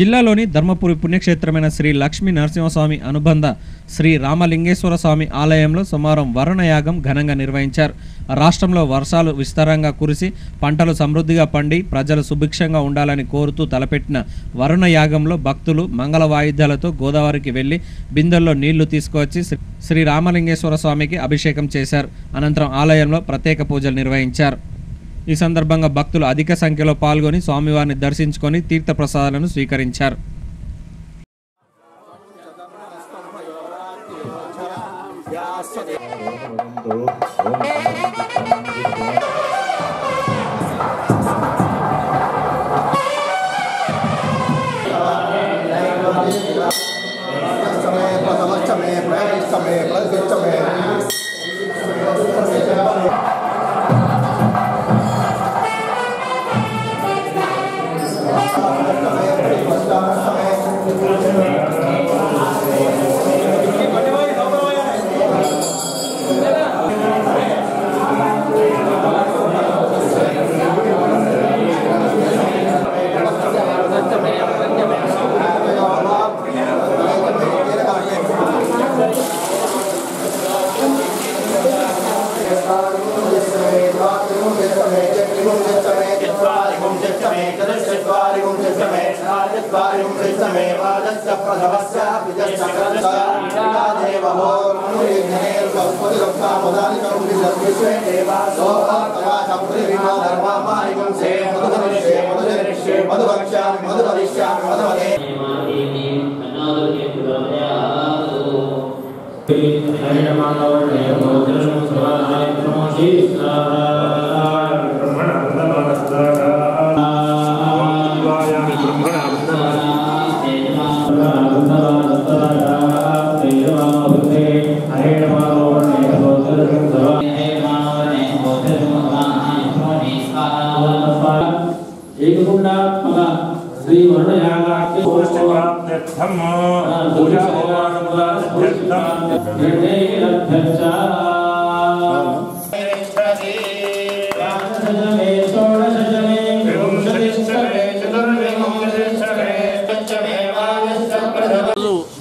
జిల్లాలోని ధర్మపురి పుణ్యక్షేత్రమైన శ్రీ లక్ష్మీ నరసింహస్వామి అనుబంధ శ్రీ రామలింగేశ్వర స్వామి ఆలయంలో సోమవారం వరుణయాగం ఘనంగా నిర్వహించారు. రాష్ట్రంలో వర్షాలు విస్తారంగా కురిసి పంటలు సమృద్ధిగా పండి ప్రజలు సుభిక్షంగా ఉండాలని కోరుతూ తలపెట్టిన వరుణయాగంలో భక్తులు మంగళ వాయిద్యాలతో గోదావరికి వెళ్లి బిందెల్లో నీళ్లు తీసుకువచ్చి శ్రీ రామలింగేశ్వర స్వామికి అభిషేకం చేశారు. అనంతరం ఆలయంలో ప్రత్యేక పూజలు నిర్వహించారు. ఈ సందర్భంగా భక్తులు అధిక సంఖ్యలో పాల్గొని స్వామివారిని దర్శించుకొని తీర్థప్రసాదాలను స్వీకరించారు.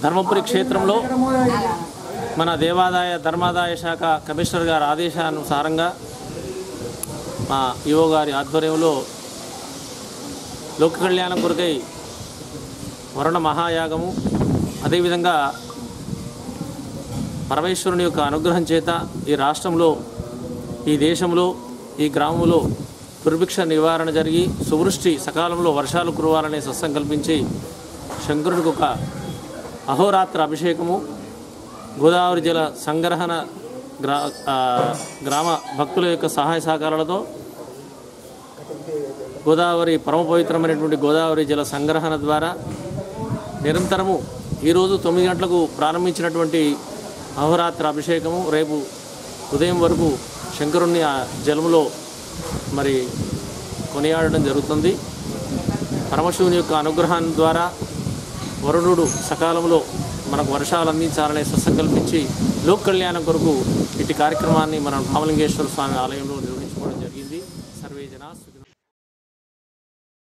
ధర్మపురి క్షేత్రంలో మన దేవాదాయ ధర్మాదాయ శాఖ కమిషనర్ గారి ఆదేశానుసారంగా మా ఈవో గారి ఆధ్వర్యంలో లోక కళ్యాణం కొరకై వరుణ మహాయాగము, అదేవిధంగా పరమేశ్వరుని యొక్క అనుగ్రహం చేత ఈ రాష్ట్రంలో, ఈ దేశంలో, ఈ గ్రామంలో దుర్భిక్ష నివారణ జరిగి సువృష్టి సకాలంలో వర్షాలు కురవాలనే సత్సంకల్పించి శంకరుడికి ఒక అహోరాత్ర అభిషేకము, గోదావరి జల సంగ్రహణ గ్రామ భక్తుల యొక్క సహాయ సహకారాలతో గోదావరి పరమ పవిత్రమైనటువంటి గోదావరి జల సంగ్రహణ ద్వారా నిరంతరము ఈరోజు 9 గంటలకు ప్రారంభించినటువంటి అహోరాత్ర అభిషేకము రేపు ఉదయం వరకు శంకరుణ్ణి ఆ జలములో మరి కొనియాడడం జరుగుతుంది. పరమశివుని యొక్క అనుగ్రహం ద్వారా వరుణుడు సకాలంలో మనకు వర్షాలు అందించాలనే సత్సంకల్పించి లోక కళ్యాణం కొరకు ఇటు కార్యక్రమాన్ని మనం రామలింగేశ్వర స్వామి ఆలయంలో